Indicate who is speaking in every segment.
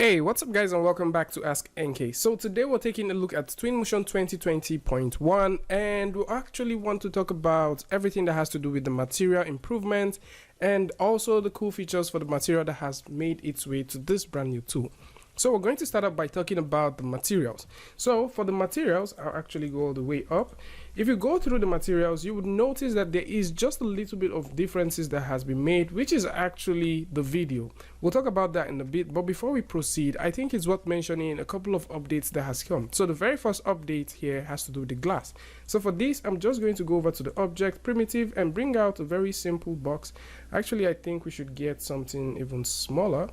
Speaker 1: Hey, what's up guys, and welcome back to askNK. So today we're taking a look at Twinmotion 2020.1, and we actually want to talk about everything that has to do with the material improvement and also the cool features for the material that has made its way to this brand new tool. So we're going to start up by talking about the materials. So for the materials, I'll actually go all the way up. If you go through the materials, you would notice that there is just a little bit of differences that has been made, which is actually the video. We'll talk about that in a bit, but before we proceed, I think it's worth mentioning a couple of updates that has come. So the very first update here has to do with the glass. So for this, I'm just going to go over to the object primitive and bring out a very simple box. Actually, I think we should get something even smaller,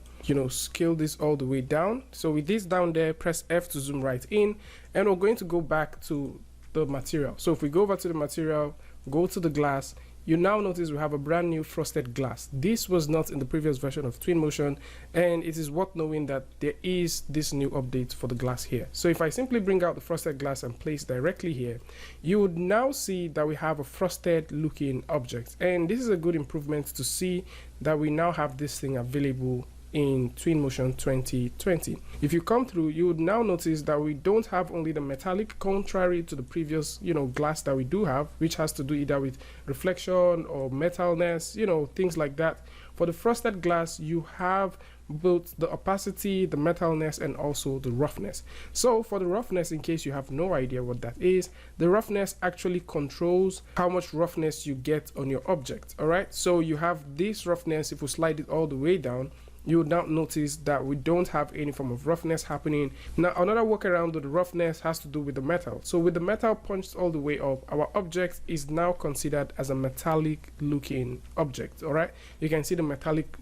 Speaker 1: scale this all the way down. So with this down there, press F to zoom right in, and we're going to go back to the material. So if we go over to the material, go to the glass, you now notice we have a brand new frosted glass. This was not in the previous version of Twinmotion, and it is worth knowing that there is this new update for the glass here. So if I simply bring out the frosted glass and place directly here, you would now see that we have a frosted looking object, and this is a good improvement to see that we now have this thing available in Twinmotion 2020. If you come through, you would now notice that we don't have only the metallic, contrary to the previous glass that we do have, which has to do either with reflection or metalness, things like that. For the frosted glass, you have both the opacity, the metalness, and also the roughness. So for the roughness, in case you have no idea what that is, the roughness actually controls how much roughness you get on your object. All right, so you have this roughness. If we slide it all the way down, you would now notice that we don't have any form of roughness happening. Now another workaround with the roughness has to do with the metal. So with the metal punched all the way up, our object is now considered as a metallic looking object. All right, you can see the metallic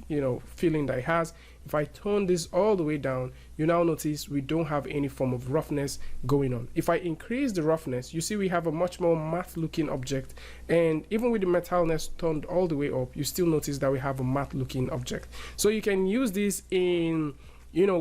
Speaker 1: feeling that it has. If I turn this all the way down, you now notice we don't have any form of roughness going on. If I increase the roughness, you see we have a much more matte looking object, and even with the metalness turned all the way up, you still notice that we have a matte looking object. So you can use this in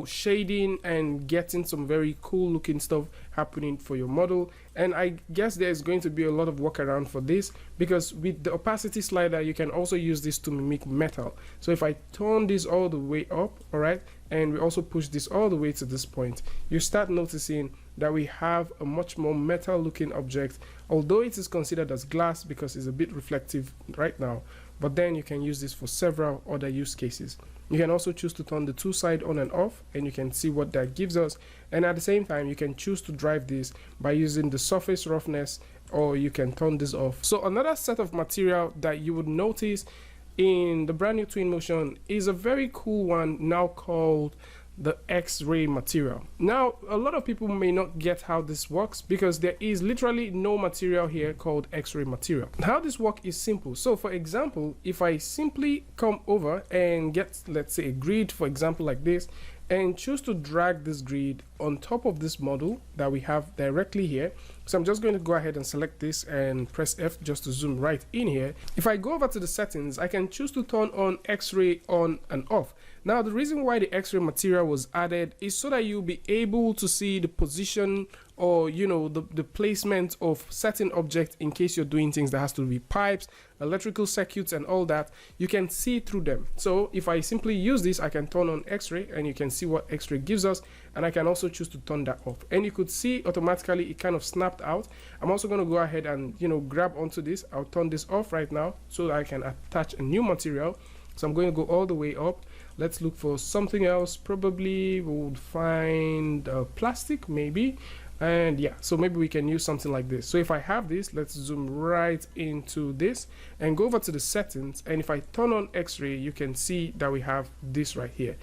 Speaker 1: shading and getting some very cool looking stuff happening for your model. And I guess there's going to be a lot of workaround for this, because with the opacity slider, you can also use this to mimic metal. So if I turn this all the way up, all right, and we also push this all the way to this point, you start noticing that we have a much more metal looking object, although it is considered as glass because it's a bit reflective right now. But then you can use this for several other use cases. You can also choose to turn the two side on and off, and you can see what that gives us. And at the same time, you can choose to drive this by using the surface roughness, or you can turn this off. So another set of material that you would notice in the brand new Twinmotion is a very cool one now called the X-ray material. Now a lot of people may not get how this works, because there is literally no material here called X-ray material. How this works is simple. So for example, if I simply come over and get, let's say, a grid, for example, like this, and choose to drag this grid on top of this model that we have directly here. So I'm just going to go ahead and select this and press F just to zoom right in here. If I go over to the settings, I can choose to turn on X-ray on and off. Now the reason why the X-ray material was added is so that you'll be able to see the position or the placement of certain objects in case you're doing things that has to be pipes, electrical circuits, and all that. You can see through them. So if I simply use this, I can turn on X-ray, and you can see what X-ray gives us, and I can also choose to turn that off, and you could see automatically it kind of snapped out. I'm also going to go ahead and grab onto this. I'll turn this off right now so that I can attach a new material. So I'm going to go all the way up. Let's look for something else. Probably we would find plastic maybe. And yeah, so maybe we can use something like this. So if I have this, let's zoom right into this and go over to the settings. And if I turn on X-ray, you can see that we have this right here.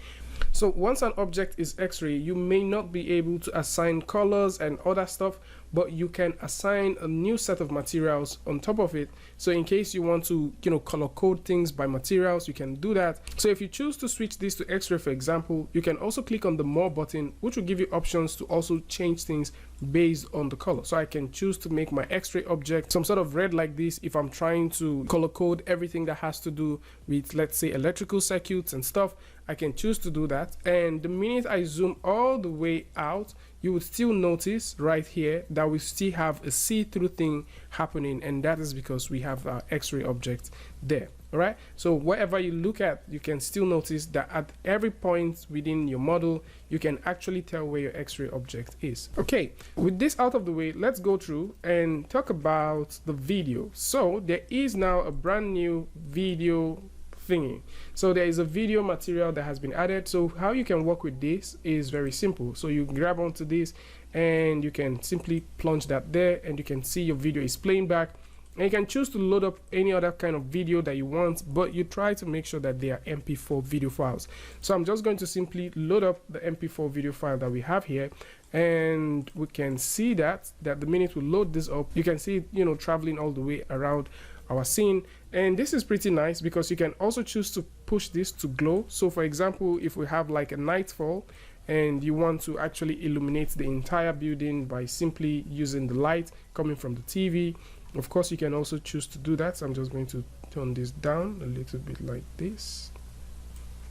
Speaker 1: So once an object is X-ray, you may not be able to assign colors and other stuff, but you can assign a new set of materials on top of it. So in case you want to color code things by materials, you can do that. So if you choose to switch this to X-ray, for example, you can also click on the more button, which will give you options to also change things based on the color. So I can choose to make my X-ray object some sort of red like this if I'm trying to color code everything that has to do with, let's say, electrical circuits and stuff. I can choose to do that, and the minute I zoom all the way out, you would still notice right here that we still have a see-through thing happening, and that is because we have our X-ray object there. All right, so whatever you look at, you can still notice that at every point within your model, you can actually tell where your X-ray object is. Okay, with this out of the way, let's go through and talk about the video. So there is now a brand new video thingy. So there is a video material that has been added. So how you can work with this is very simple. So you grab onto this and you can simply plunge that there, and you can see your video is playing back. And you can choose to load up any other kind of video that you want, but you try to make sure that they are MP4 video files. So I'm just going to simply load up the MP4 video file that we have here, and we can see that the minute we load this up, you can see it, you know, traveling all the way around our scene. And this is pretty nice because you can also choose to push this to glow. So for example, if we have like a nightfall and you want to actually illuminate the entire building by simply using the light coming from the TV, of course you can also choose to do that. So I'm just going to turn this down a little bit like this.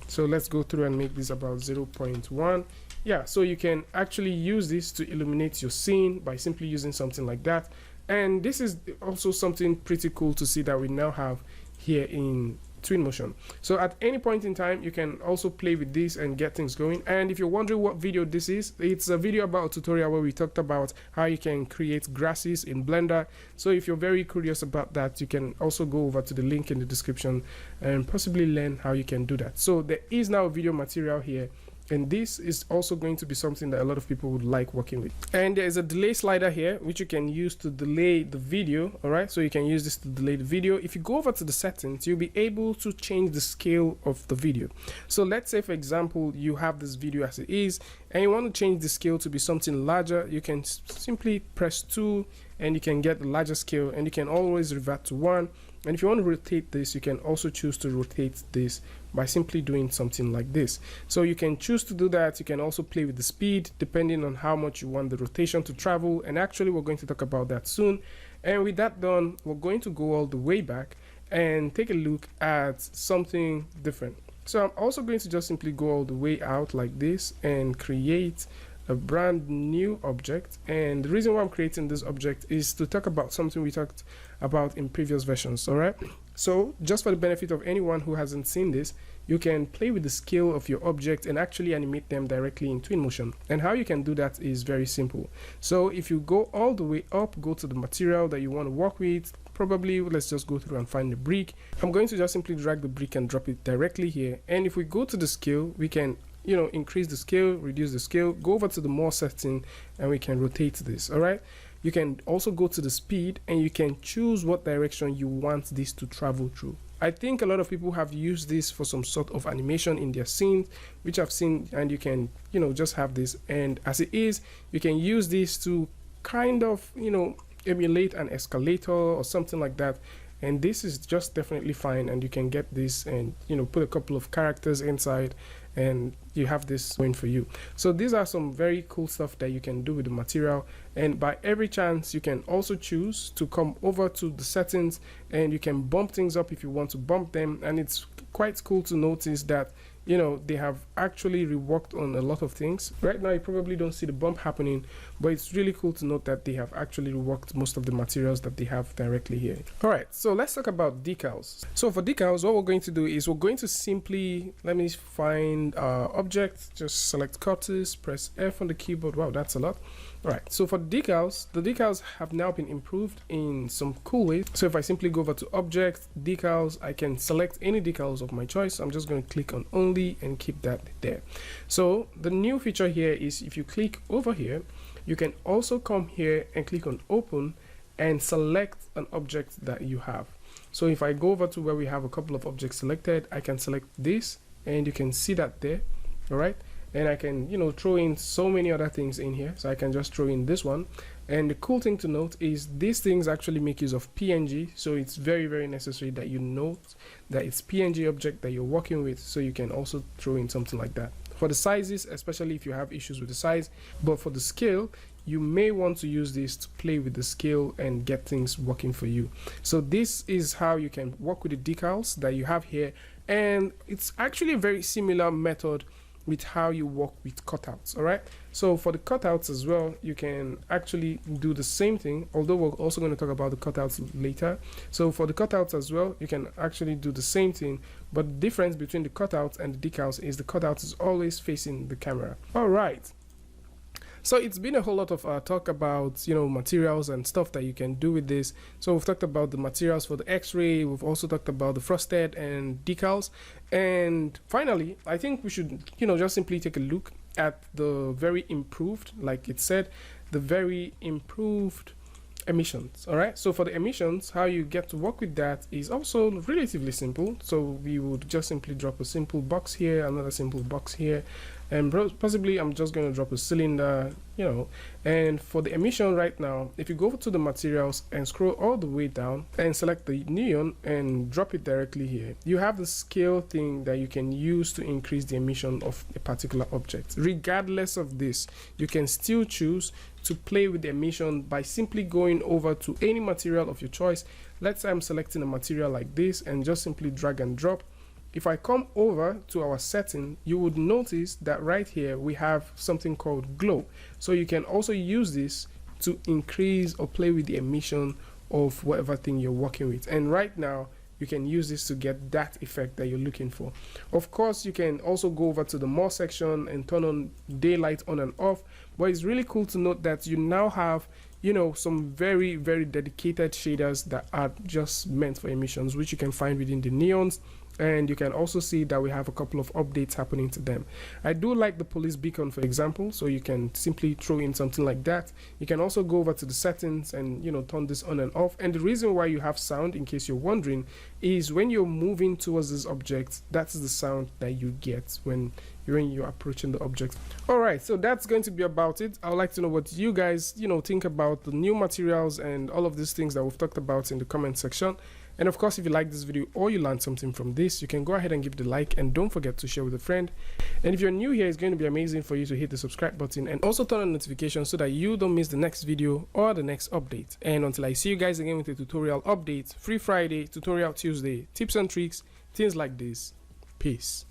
Speaker 1: So let's go through and make this about 0.1. Yeah, so you can actually use this to illuminate your scene by simply using something like that. And this is also something pretty cool to see that we now have here in Twinmotion. So at any point in time, you can also play with this and get things going. And if you're wondering what video this is, it's a video about a tutorial where we talked about how you can create grasses in Blender. So if you're very curious about that, you can also go over to the link in the description and possibly learn how you can do that. So there is now a video material here, and this is also going to be something that a lot of people would like working with. And there is a delay slider here which you can use to delay the video. All right, so you can use this to delay the video. If you go over to the settings, you'll be able to change the scale of the video. So let's say, for example, you have this video as it is and you want to change the scale to be something larger. You can simply press 2 and you can get the larger scale, and you can always revert to 1. And if you want to rotate this, you can also choose to rotate this by simply doing something like this. So you can choose to do that. You can also play with the speed depending on how much you want the rotation to travel. And actually, we're going to talk about that soon. And with that done, we're going to go all the way back and take a look at something different. So I'm also going to just simply go all the way out like this and create a brand new object. And the reason why I'm creating this object is to talk about something we talked about in previous versions. All right, so just for the benefit of anyone who hasn't seen this, you can play with the scale of your object and actually animate them directly in Twinmotion. And how you can do that is very simple. So if you go all the way up, go to the material that you want to work with. Probably let's just go through and find the brick. I'm going to just simply drag the brick and drop it directly here. And if we go to the scale, we can, you know, increase the scale, reduce the scale, go over to the more setting, and we can rotate this. All right, you can also go to the speed and you can choose what direction you want this to travel through. I think a lot of people have used this for some sort of animation in their scenes, which I've seen, and you can, you know, just have this, and as it is, you can use this to kind of, you know, emulate an escalator or something like that. And this is just definitely fine, and you can get this and, you know, put a couple of characters inside and you have this going for you. So these are some very cool stuff that you can do with the material. And by every chance, you can also choose to come over to the settings and you can bump things up if you want to bump them. And it's quite cool to notice that, you know, they have actually reworked on a lot of things. Right now, you probably don't see the bump happening, but it's really cool to note that they have actually reworked most of the materials that they have directly here. All right, so let's talk about decals. So for decals, what we're going to do is we're going to simply, let me find object, just select curves, press F on the keyboard. Wow, that's a lot. All right, so for decals, the decals have now been improved in some cool ways. So if I simply go over to object, decals, I can select any decals of my choice. I'm just going to click on only and keep that there. So the new feature here is if you click over here, you can also come here and click on open and select an object that you have. So if I go over to where we have a couple of objects selected, I can select this and you can see that there. All right, and I can, you know, throw in so many other things in here. So I can just throw in this one. And the cool thing to note is these things actually make use of PNG. So it's very, very necessary that you note that it's PNG object that you're working with. So you can also throw in something like that. For the sizes, especially if you have issues with the size, but for the scale, you may want to use this to play with the scale and get things working for you. So this is how you can work with the decals that you have here. And it's actually a very similar method with how you work with cutouts. All right, so for the cutouts as well, you can actually do the same thing, although we're also going to talk about the cutouts later. So for the cutouts as well, you can actually do the same thing, but the difference between the cutouts and the decals is the cutout is always facing the camera. All right, so it's been a whole lot of talk about, you know, materials and stuff that you can do with this. So we've talked about the materials for the X-ray, we've also talked about the frosted and decals, and finally I think we should, you know, just simply take a look at the very improved, like it said, the very improved emissions. All right, so for the emissions, how you get to work with that is also relatively simple. So we would just simply drop a simple box here, another simple box here, and possibly I'm just going to drop a cylinder, you know. And for the emission right now, if you go to the materials and scroll all the way down and select the neon and drop it directly here, you have the scale thing that you can use to increase the emission of a particular object. Regardless of this, you can still choose to play with the emission by simply going over to any material of your choice. Let's say I'm selecting a material like this and just simply drag and drop. If I come over to our setting, you would notice that right here we have something called glow. So you can also use this to increase or play with the emission of whatever thing you're working with. And right now you can use this to get that effect that you're looking for. Of course, you can also go over to the more section and turn on daylight on and off, but it's really cool to note that you now have, you know, some very dedicated shaders that are just meant for emissions, which you can find within the neons. And you can also see that we have a couple of updates happening to them. I do like the police beacon, for example, so you can simply throw in something like that. You can also go over to the settings and, you know, turn this on and off. And the reason why you have sound, in case you're wondering, is when you're moving towards this object, that's the sound that you get when you're approaching the object. All right, so that's going to be about it. I would like to know what you guys, you know, think about the new materials and all of these things that we've talked about in the comment section. And of course, if you like this video or you learned something from this, you can go ahead and give the like, and don't forget to share with a friend. And if you're new here, it's going to be amazing for you to hit the subscribe button and also turn on notifications so that you don't miss the next video or the next update. And until I see you guys again with a tutorial update, Free Friday, Tutorial Tuesday, tips and tricks, things like this. Peace.